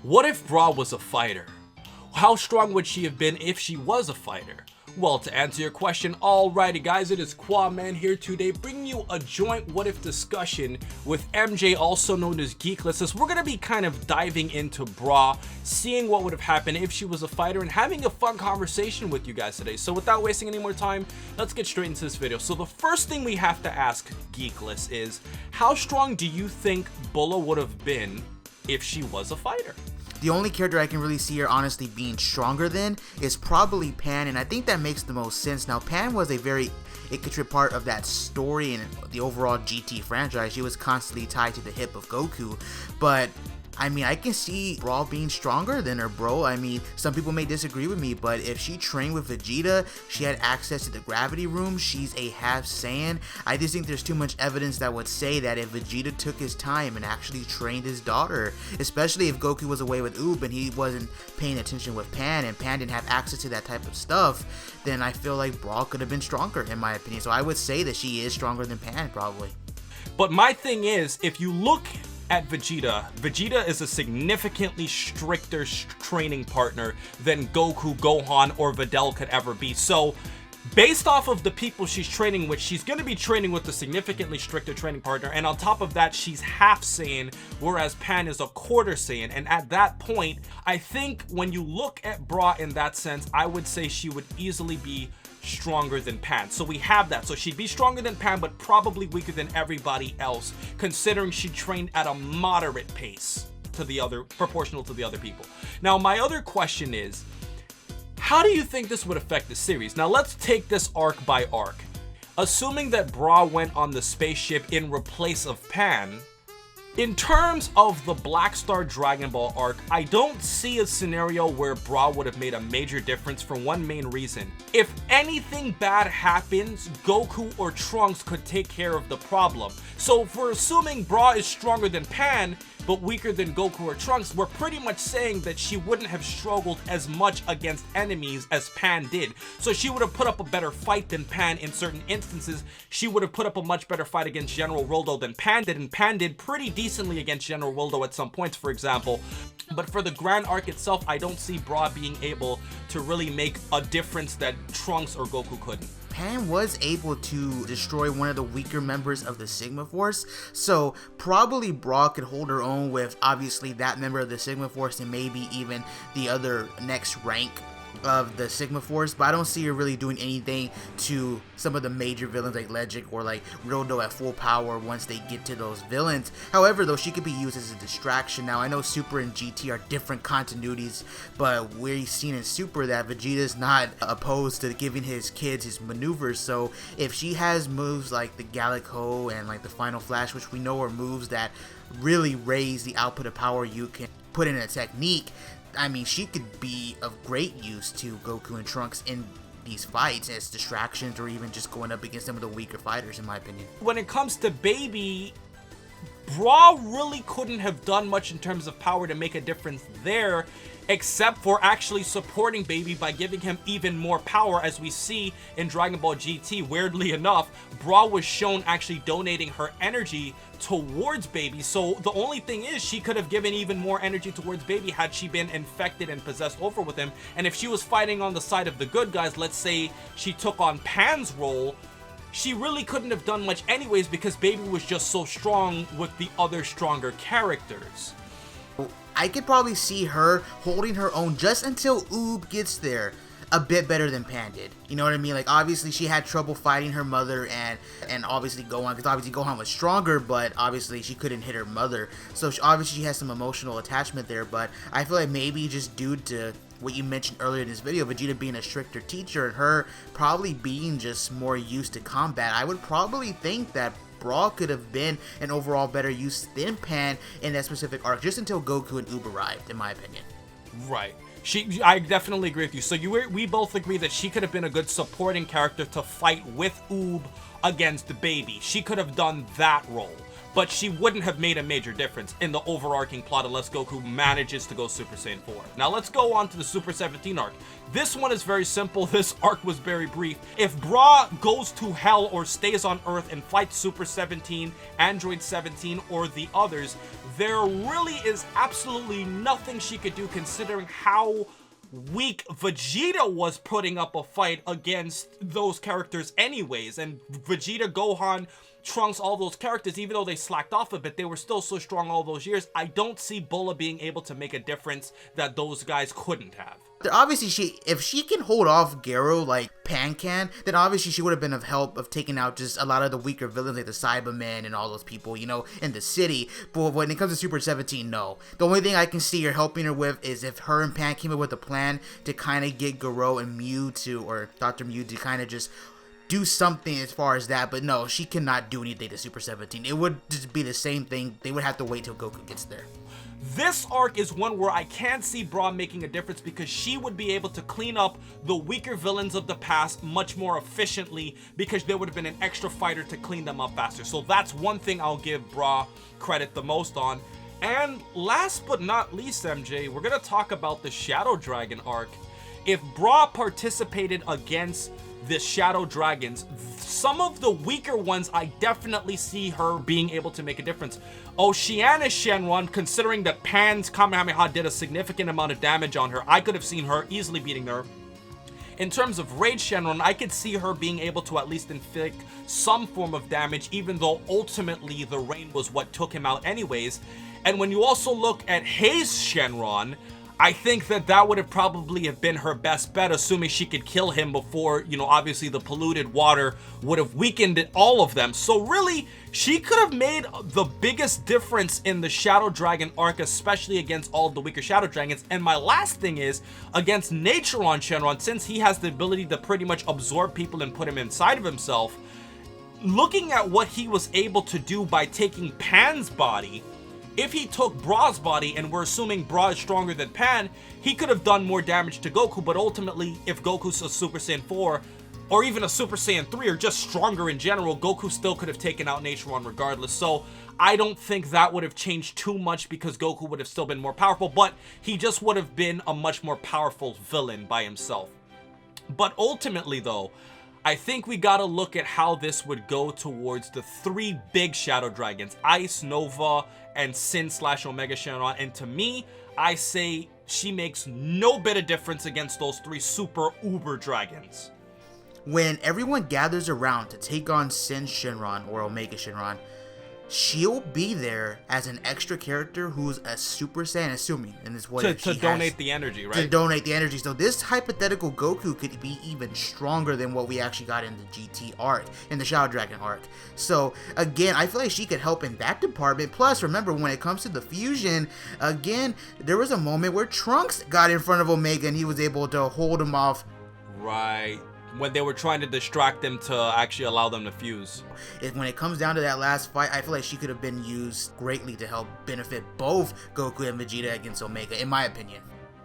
What if Bra was a fighter? How strong would she have been if she was a fighter? Well, to answer your question, alrighty guys, it is Quaman here today, bringing you a joint what if discussion with MJ, also known as Geeklist, as we're going to be kind of diving into Bra, seeing what would have happened if she was a fighter, and having a fun conversation with you guys today. So without wasting any more time, let's get straight into this video. So the first thing we have to ask Geeklist is, how strong do you think Bulla would have been if she was a fighter? The only character I can really see her honestly being stronger than is probably Pan, and I think that makes the most sense. Now, Pan was a very intricate part of that story and the overall GT franchise. She was constantly tied to the hip of Goku, but I mean, I can see Bra being stronger than her, bro. I mean, some people may disagree with me, but if she trained with Vegeta, she had access to the gravity room, she's a half Saiyan. I just think there's too much evidence that would say that if Vegeta took his time and actually trained his daughter, especially if Goku was away with Oob and he wasn't paying attention with Pan, and Pan didn't have access to that type of stuff, then I feel like Bra could have been stronger, in my opinion. So I would say that she is stronger than Pan, probably. But my thing is, if you look at Vegeta is a significantly stricter training partner than Goku, Gohan, or Videl could ever be. So based off of the people she's training with, she's going to be training with a significantly stricter training partner, and on top of that, she's half Saiyan, whereas Pan is a quarter Saiyan. And at that point, I think when you look at Bra in that sense, I would say she would easily be stronger than Pan. So we have that. So she'd be stronger than Pan, but probably weaker than everybody else, considering she trained at a moderate pace to the other, proportional to the other people. Now, my other question is, how do you think this would affect the series? Now, let's take this arc by arc. Assuming that Bra went on the spaceship in replace of Pan, in terms of the Black Star Dragon Ball arc, I don't see a scenario where Bra would have made a major difference for one main reason. If anything bad happens, Goku or Trunks could take care of the problem. So if we're assuming Bra is stronger than Pan, but weaker than Goku or Trunks, we're pretty much saying that she wouldn't have struggled as much against enemies as Pan did. So she would have put up a better fight than Pan in certain instances. She would have put up a much better fight against General Roldo than Pan did, and Pan did pretty decently against General Roldo at some points, for example. But for the grand arc itself, I don't see Bra being able to really make a difference that Trunks or Goku couldn't. Pan was able to destroy one of the weaker members of the Sigma Force, so probably Bra could hold her own with obviously that member of the Sigma Force and maybe even the other next rank of the Sigma Force, but I don't see her really doing anything to some of the major villains like Legic or like Roldo at full power once they get to those villains. However, though, she could be used as a distraction. Now, I know Super and GT are different continuities, but we've seen in Super that Vegeta's not opposed to giving his kids his maneuvers, so if she has moves like the Gallico and like the Final Flash, which we know are moves that really raise the output of power you can put in a technique, I mean, she could be of great use to Goku and Trunks in these fights as distractions, or even just going up against some of the weaker fighters, in my opinion. When it comes to Baby, Bra really couldn't have done much in terms of power to make a difference there, except for actually supporting Baby by giving him even more power, as we see in Dragon Ball GT. Weirdly enough, Bra was shown actually donating her energy towards Baby, so the only thing is she could have given even more energy towards Baby had she been infected and possessed over with him. And if she was fighting on the side of the good guys, let's say she took on Pan's role, she really couldn't have done much anyways, because Baby was just so strong with the other stronger characters. I could probably see her holding her own just until Oob gets there a bit better than Pan did. You know what I mean? Like, obviously she had trouble fighting her mother and obviously Gohan, because obviously Gohan was stronger, but obviously she couldn't hit her mother. So obviously she has some emotional attachment there, but I feel like maybe just due to what you mentioned earlier in this video, Vegeta being a stricter teacher and her probably being just more used to combat, I would probably think that Bra could have been an overall better use than Pan in that specific arc, just until Goku and Oob arrived, in my opinion. Right. I definitely agree with you. So we both agree that she could have been a good supporting character to fight with Oob against Baby. She could have done that role. but she wouldn't have made a major difference in the overarching plot unless Goku manages to go Super Saiyan 4. Now let's go on to the Super 17 arc. This one is very simple. This arc was very brief. If Bra goes to hell or stays on Earth and fights Super 17, Android 17, or the others, there really is absolutely nothing she could do considering how weak Vegeta was putting up a fight against those characters anyways. And Vegeta, Gohan, Trunks, all those characters, even though they slacked off a bit, they were still so strong all those years. I don't see Bulla being able to make a difference that those guys couldn't have. Obviously, if she can hold off Garo like Pan can, then obviously she would have been of help of taking out just a lot of the weaker villains like the Cybermen and all those people, you know, in the city. But when it comes to Super 17, no. The only thing I can see her helping her with is if her and Pan came up with a plan to kind of get Garo and Mew to, or Dr. Mew to kind of just do something as far as that. But no, she cannot do anything to Super 17. It would just be the same thing. They would have to wait till Goku gets there. This arc is one where I can't see Bra making a difference because she would be able to clean up the weaker villains of the past much more efficiently because there would have been an extra fighter to clean them up faster. So that's one thing I'll give Bra credit the most on. And last but not least, MJ, we're going to talk about the Shadow Dragon arc. If Bra participated against the Shadow Dragons, some of the weaker ones, I definitely see her being able to make a difference. Oceania Shenron, considering that Pan's Kamehameha did a significant amount of damage on her, I could have seen her easily beating her. In terms of Rage Shenron, I could see her being able to at least inflict some form of damage, even though ultimately the rain was what took him out anyways. And when you also look at Haze Shenron, I think that would have probably have been her best bet, assuming she could kill him before, you know, obviously the polluted water would have weakened all of them. So really, she could have made the biggest difference in the Shadow Dragon arc, especially against all of the weaker Shadow Dragons. And my last thing is, against Naturon Shenron, since he has the ability to pretty much absorb people and put him inside of himself, looking at what he was able to do by taking Pan's body, if he took Bra's body, and we're assuming Bra is stronger than Pan, he could have done more damage to Goku, but ultimately, if Goku's a Super Saiyan 4, or even a Super Saiyan 3, or just stronger in general, Goku still could have taken out Naturon regardless. So I don't think that would have changed too much because Goku would have still been more powerful, but he just would have been a much more powerful villain by himself. But ultimately, though, I think we gotta look at how this would go towards the three big Shadow Dragons, Ice, Nova, and Sin/Omega Shenron. And to me, I say she makes no bit of difference against those three super uber dragons. When everyone gathers around to take on Sin Shenron or Omega Shenron, she'll be there as an extra character who's a Super Saiyan, assuming, and it's what to donate the energy, right? To donate the energy. So this hypothetical Goku could be even stronger than what we actually got in the GT arc, in the Shadow Dragon arc. So again, I feel like she could help in that department. Plus, remember, when it comes to the fusion, again, there was a moment where Trunks got in front of Omega and he was able to hold him off. Right. When they were trying to distract them to actually allow them to fuse. When it comes down to that last fight, I feel like she could have been used greatly to help benefit both Goku and Vegeta against Omega, in my opinion.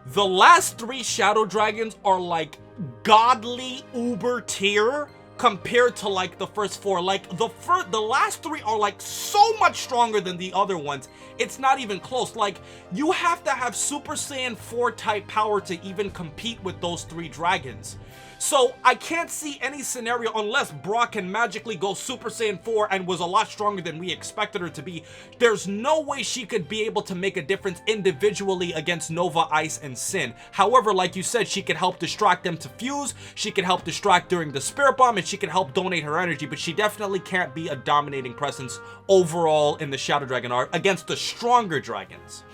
The last three Shadow Dragons are like godly uber tier compared to like the first four. Like the last three are like so much stronger than the other ones. It's not even close. Like, you have to have Super Saiyan 4 type power to even compete with those three dragons. So I can't see any scenario unless Bra can magically go Super Saiyan 4 and was a lot stronger than we expected her to be. There's no way she could be able to make a difference individually against Nova, Ice, and Sin. However, like you said, she could help distract them to fuse, she could help distract during the Spirit Bomb, and she could help donate her energy, but she definitely can't be a dominating presence overall in the Shadow Dragon arc against the stronger dragons.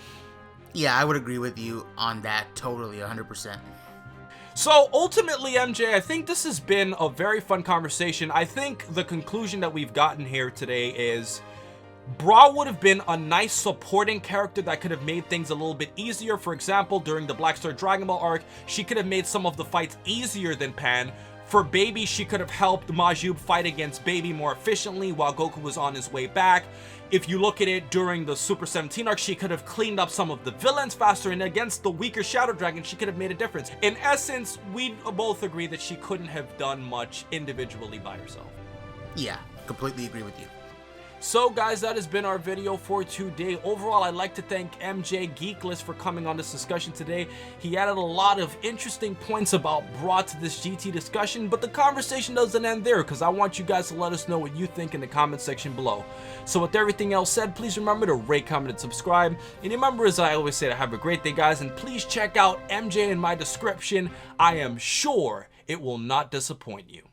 Yeah, I would agree with you on that totally, 100%. So ultimately, MJ, I think this has been a very fun conversation. I think the conclusion that we've gotten here today is Bra would have been a nice supporting character that could have made things a little bit easier. For example, during the Black Star Dragon Ball arc, she could have made some of the fights easier than Pan. For Baby, she could have helped Majub fight against Baby more efficiently while Goku was on his way back. If you look at it during the Super 17 arc, she could have cleaned up some of the villains faster, and against the weaker Shadow Dragon, she could have made a difference. In essence, we both agree that she couldn't have done much individually by herself. Yeah, completely agree with you. So guys, that has been our video for today. Overall, I'd like to thank MJ Geeklist for coming on this discussion today. He added a lot of interesting points about Bra to this GT discussion, but the conversation doesn't end there because I want you guys to let us know what you think in the comment section below. So with everything else said, please remember to rate, comment, and subscribe. And remember, as I always say, to have a great day, guys, and please check out MJ in my description. I am sure it will not disappoint you.